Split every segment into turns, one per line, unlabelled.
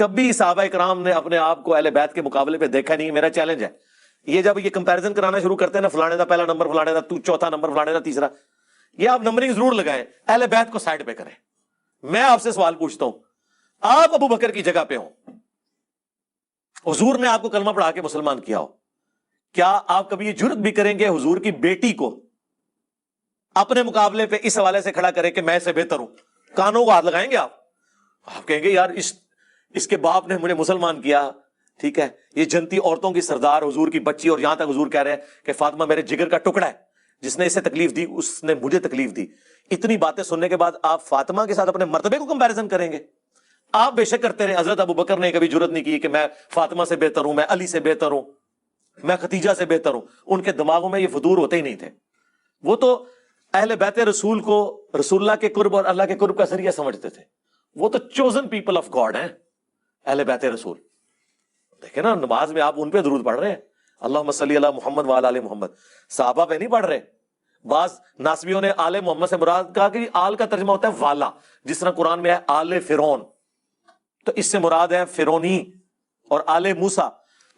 کبھی صحابہ کرام نے اپنے آپ کو اہل بیت کے مقابلے پہ دیکھا نہیں. میرا چیلنج ہے یہ جب یہ کمپیریزن کرانا شروع کرتے ہیں نا, فلانے دا پہلا نمبر, فلانے دا چوتھا نمبر, فلانے دا تیسرا, یہ آپ نمبرنگ ضرور لگائیں, اہل بیت کو سائڈ پہ کریں. میں آپ سے سوال پوچھتا ہوں, آپ ابو بکر کی جگہ پہ ہوں, حضور نے آپ کو کلمہ پڑھا کے مسلمان کیا ہو, کیا آپ کبھی یہ جرت بھی کریں گے حضور کی بیٹی کو اپنے مقابلے پہ اس حوالے سے کھڑا کریں کہ میں سے بہتر ہوں؟ کانوں کو ہاتھ لگائیں گے آپ کہیں گے یار اس کے باپ نے مجھے مسلمان کیا, ٹھیک ہے, یہ جنتی عورتوں کی سردار, حضور کی بچی, اور یہاں تک حضور کہہ رہے ہیں کہ فاطمہ میرے جگر کا ٹکڑا ہے, جس نے اسے تکلیف دی اس نے مجھے تکلیف دی. اتنی باتیں سننے کے بعد آپ فاطمہ کے ساتھ اپنے مرتبے کو کمپیریزن کریں گے؟ آپ بے شک کرتے رہے. حضرت ابو بکر نے کبھی جرت نہیں کی کہ میں فاطمہ سے بہتر ہوں, میں علی سے بہتر ہوں, میں خدیجہ سے بہتر ہوں. ان کے دماغوں میں یہ فطور ہوتے ہی نہیں تھے. وہ تو اہل بیت رسول کو رسول اللہ کے قرب اور اللہ کے قرب کا ذریعہ سمجھتے تھے. وہ تو چوزن پیپل آف گاڈ ہیں اہل بیت رسول. دیکھیں نا, نماز میں آپ ان پہ درود پڑھ رہے ہیں, اللہم صلی علی محمد وعلی آل محمد, صحابہ پہ نہیں پڑھ رہے. بعض ناسبیوں نے آل محمد سے مراد کہا کہ آل کا ترجمہ ہوتا ہے والا, جس طرح قرآن میں ہے آل فرعون, تو اس سے مراد ہے فرعونی. اور آل موسیٰ,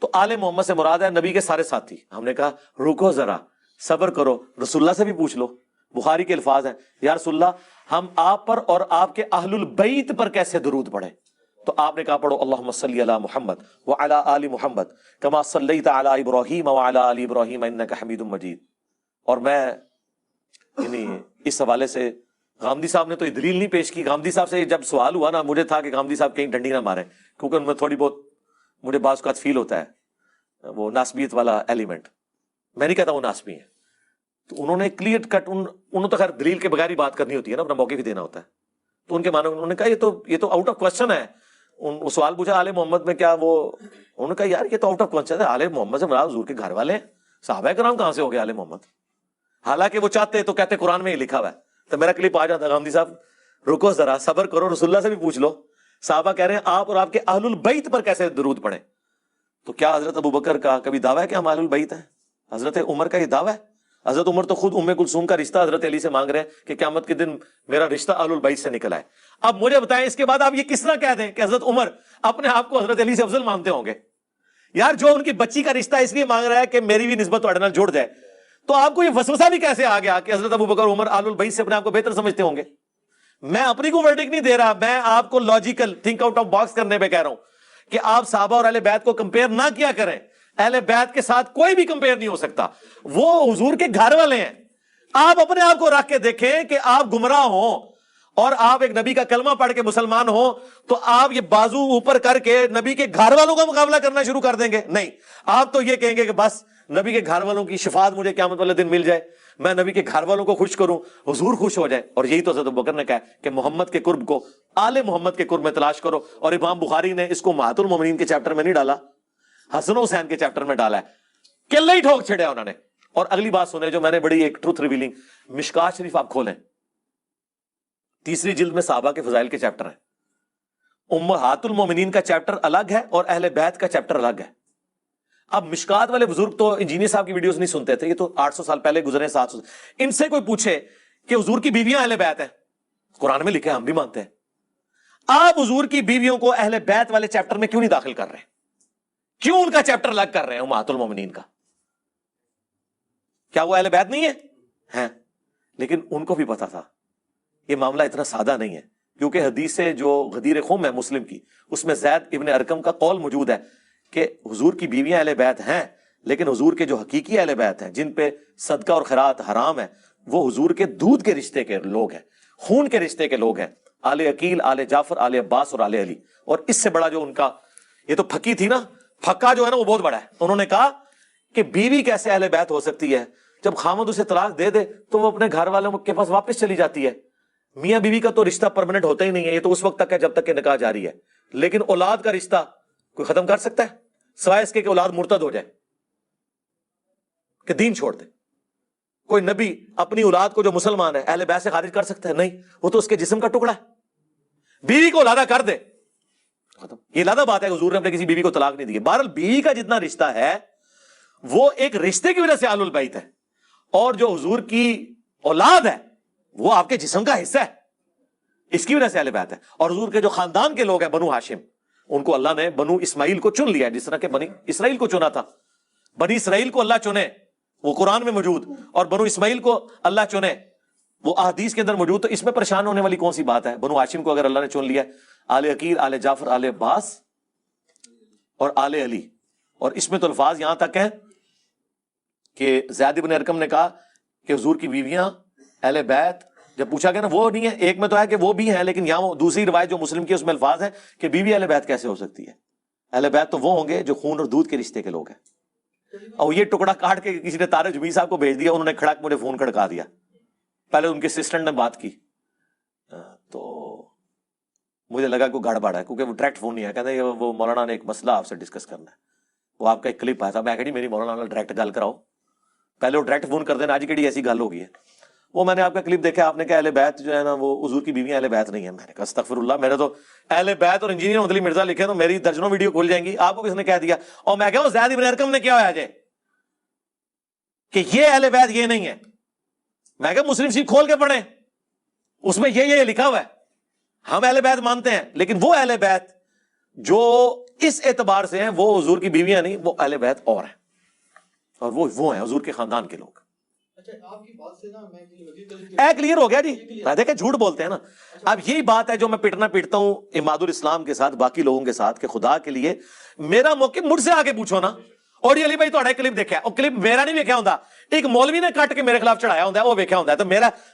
تو آل محمد سے مراد ہے نبی کے سارے ساتھی. ہم نے کہا رکو ذرا, صبر کرو, رسول اللہ سے بھی پوچھ لو. بخاری کے الفاظ ہیں, یا رسول اللہ ہم آپ پر اور آپ کے اہل البیت پر کیسے درود پڑھیں؟ تو آپ نے کہا پڑھو اللہم صلی علی محمد وعلی آل محمد کما صلیت علی ابراہیم وعلی آل ابراہیم انک حمید مجید. اور میں یعنی اس حوالے سے غامدی صاحب نے تو یہ دلیل نہیں پیش کی. غامدی صاحب سے جب سوال ہوا نا, مجھے تھا کہ غامدی صاحب کہیں ڈنڈی نہ ماریں, کیونکہ ان میں تھوڑی بہت مجھے بعض اوقات فیل ہوتا ہے وہ ناسبیت والا ایلیمنٹ. میں نہیں کہتا وہ ناسبی ہیں, تو انہوں نے کلیئر کٹ, انہوں تو خیر دلیل کے بغیر ہی بات کرنی ہوتی ہے نا, اپنا موقع بھی دینا ہوتا ہے. تو ان کے معنی انہوں نے کہا یہ تو آؤٹ آف کوسچن ہے. وہ سوال پوچھا آل محمد میں کیا, وہ انہوں نے کہا یار یہ تو آؤٹ آف کوسچن ہے, آل محمد سے مراد حضور کے گھر والے ہیں, صحابہ کرام کہاں سے ہو گئے آل محمد؟ حالانکہ وہ چاہتے تو کہتے قرآن میں ہی لکھا ہوا ہے. تو میرا کلپ آ جاتا, غامدی صاحب رکو ذرا, صبر کرو, رسول اللہ سے بھی پوچھ لو. صحابہ کہہ رہے ہیں آپ اور آپ کے اہل البیت پر کیسے درود پڑھیں؟ تو کیا حضرت ابو بکر کا کبھی دعویٰ ہے کہ ہم اہل البیت ہیں؟ حضرت عمر کا یہ دعویٰ ہے؟ حضرت عمر تو خود ام کلثوم کا رشتہ حضرت علی سے مانگ رہے ہیں کہ قیامت کے دن میرا رشتہ اہل البیت سے نکلا ہے. اب مجھے بتائیں اس کے بعد آپ یہ کس طرح کہہ دیں کہ حضرت عمر اپنے آپ کو حضرت علی سے افضل مانتے ہوں گے؟ یار جو ان کی بچی کا رشتہ اس لیے مانگ رہا ہے کہ میری بھی نسبت تھوڑے نال جڑ جائے, تو آپ کو یہ وسوسہ بھی کیسے آ گیا کہ حضرت ابو بکر عمر اہل البیت سے اپنے آپ کو بہتر سمجھتے ہوں گے؟ میں اپنی کو ورڈکٹ نہیں دے رہا, میں آپ کو logical think out of box کرنے پہ کہہ رہا ہوں کہ آپ صحابہ اور اہل بیت کو کمپیئر نہ کیا کریں. اہل بیت کے ساتھ کوئی بھی کمپیئر نہیں ہو سکتا, وہ حضور کے گھر والے ہیں. آپ اپنے آپ کو رکھ کے دیکھیں کہ آپ گمراہ ہوں اور آپ ایک نبی کا کلمہ پڑھ کے مسلمان ہوں, تو آپ یہ بازو اوپر کر کے نبی کے گھر والوں کا مقابلہ کرنا شروع کر دیں گے. نہیں, آپ تو یہ کہیں گے کہ بس نبی کے گھر والوں کی شفاعت مجھے قیامت والے دن مل جائے, میں نبی کے گھر والوں کو خوش کروں, حضور خوش ہو جائے. اور یہی تو حضرت ابو بکر نے کہا کہ محمد کے قرب کو آل محمد کے قرب میں تلاش کرو. اور امام بخاری نے اس کو امہات المومنین کے چیپٹر میں نہیں ڈالا, حسن و حسین کے چیپٹر میں ڈالا ہے. کلے ہی ٹھوک چھڑیا انہوں نے. اور اگلی بات سنیں جو میں نے بڑی ایک ٹروتھ ریویلنگ, مشکات شریف آپ کھولیں, تیسری جلد میں صحابہ کے فضائل کے چیپٹر ہیں. امہات المومنین کا چیپٹر الگ ہے اور اہل بیت کا چیپٹر الگ ہے. اب مشکات والے بزرگ تو انجینئر صاحب کی ویڈیوز نہیں سنتے تھے, یہ تو 800 سال پہلے گزرے, 700. ان سے کوئی پوچھے کہ حضور کی بیویاں اہل بیت ہیں, قرآن میں لکھے ہم بھی مانتے ہیں, آپ حضور کی بیویوں کو اہل بیت والے چیپٹر میں کیوں نہیں داخل کر رہے؟ کیوں ان کا چیپٹر الگ کر رہے ہیں امہات المومنین کا؟ کیا وہ اہل بیت نہیں ہے؟ لیکن ان کو بھی پتا تھا یہ معاملہ اتنا سادہ نہیں ہے, کیونکہ حدیث سے جو غدیر خم ہے مسلم کی, اس میں زید ابن ارقم کا قول موجود ہے کہ حضور کی بیویاں اہل بیت ہیں, لیکن حضور کے جو حقیقی اہل بیت ہیں جن پہ صدقہ اور خیرات حرام ہے, وہ حضور کے دودھ کے رشتے کے لوگ ہیں, خون کے رشتے کے لوگ ہیں, آل عقیل, آل جعفر, آل عباس اور آل علی. اور اس سے بڑا جو ان کا, یہ تو پھکی تھی نا, پھکا جو ہے نا وہ بہت بڑا ہے. انہوں نے کہا کہ بیوی کیسے اہل بیت ہو سکتی ہے؟ جب خامد اسے طلاق دے دے تو وہ اپنے گھر والوں کے پاس واپس چلی جاتی ہے. میاں بیوی کا تو رشتہ پرماننٹ ہوتا ہی نہیں ہے, یہ تو اس وقت تک ہے جب تک کہ نکاح جاری ہے. لیکن اولاد کا رشتہ کوئی ختم کر سکتا ہے سوائے اس کے کہ اولاد مرتد ہو جائے, کہ دین چھوڑ دے؟ کوئی نبی اپنی اولاد کو جو مسلمان ہے اہل بیت سے خارج کر سکتا ہے؟ نہیں, وہ تو اس کے جسم کا ٹکڑا ہے. بیوی کو علیحدہ کر دے, ختم. یہ علیحدہ بات ہے, حضور نے اپنے کسی بیوی کو طلاق نہیں دی. بہرحال بیوی کا جتنا رشتہ ہے وہ ایک رشتے کی وجہ سے آل البیت ہے, اور جو حضور کی اولاد ہے وہ آپ کے جسم کا حصہ ہے, اس کی وجہ سے اہل بیت ہے. اور حضور کے جو خاندان کے لوگ ہیں بنو ہاشم, ان کو اللہ نے بنو اسماعیل کو چن لیا جس طرح کہ بنی اسرائیل کو چنا تھا. بنی اسرائیل کو اللہ چنے وہ قرآن میں موجود, اور بنو اسماعیل کو اللہ چنے وہ احادیث کے اندر موجود. تو اس میں پریشان ہونے والی کون سی بات ہے؟ بنو ہاشم کو اگر اللہ نے چن لیا, آل عقیل, آل جعفر, آل عباس اور آل علی, اور اس میں تو الفاظ یہاں تک ہیں کہ زید بن ارقم نے کہا کہ حضور کی بیویاں اہل بیت, جب پوچھا گیا نا وہ نہیں ہے, ایک میں تو ہے کہ وہ بھی ہیں, لیکن یہاں وہ دوسری روایت جو مسلم کی اس میں الفاظ ہیں کہ بیوی اہل بیت کیسے ہو سکتی ہے؟ اہل بیت تو وہ ہوں گے جو خون اور دودھ کے رشتے کے لوگ ہیں. اور یہ ٹکڑا کاٹ کے کسی نے طارق جمیل صاحب کو بھیج دیا, انہوں نے کھڑک مجھے فون کھڑکا دیا. پہلے ان کے اسسٹنٹ نے بات کی تو مجھے لگا کوئی گڑبڑ ہے, کیونکہ وہ ڈائریکٹ فون نہیں ہے, کہتے ہیں وہ مولانا نے ایک مسئلہ آپ سے ڈسکس کرنا ہے, وہ آپ کا ایک کلپ آیا تھا. میں کہا نہیں میری مولانا ڈائریکٹ گل کراؤ, پہلے وہ ڈائریکٹ فون کر دینا, آج کیڑی ایسی گل ہو گئی ہے. وہ میں نے آپ کا کلپ دیکھا, آپ نے کہا اہل بیت جو ہے نا وہ حضور کی بیویاں اہل بیت نہیں ہے. میں نے کہا استغفر اللہ, میرے تو اہل بیت اور انجینئر مدلی مرزا لکھے تو میری درجنوں ویڈیو کھل جائیں گی. آپ کو کس نے کہہ دیا؟ اور میں کہا زید بن ارقم نے کیا ہوا جائے کہ یہ اہل بیت یہ نہیں ہے. میں کہا مسلم شریف کھول کے پڑھیں, اس میں یہ لکھا ہوا ہے. ہم اہل بیت مانتے ہیں, لیکن وہ اہل بیت جو اس اعتبار سے ہیں وہ حضور کی بیویاں نہیں, وہ اہل بیت اور ہیں, اور وہ ہیں حضور کے خاندان کے لوگ. کلیئر ہو گیا جی. دیکھیں جھوٹ بولتے ہیں نا. اب یہی بات ہے جو میں پیٹتا ہوں اماد الاسلام کے ساتھ, باقی لوگوں کے ساتھ, کہ خدا کے لیے میرا موقع مجھ سے آگے پوچھو نا. اور علی بھائی تھوڑا کلپ دیکھا ہے, اور کلپ میرا نہیں دیکھا ہوتا, ایک مولوی نے کٹ کے میرے خلاف چڑھایا ہوتا ہے, وہ دیکھا ہوتا ہے. تو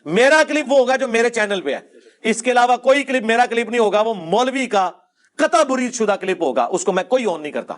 میرا کلپ وہ ہوگا جو میرے چینل پہ ہے, اس کے علاوہ کوئی کلپ میرا کلپ نہیں ہوگا, وہ مولوی کا قطع برید شدہ کلپ ہوگا, اس کو میں کوئی آن نہیں کرتا.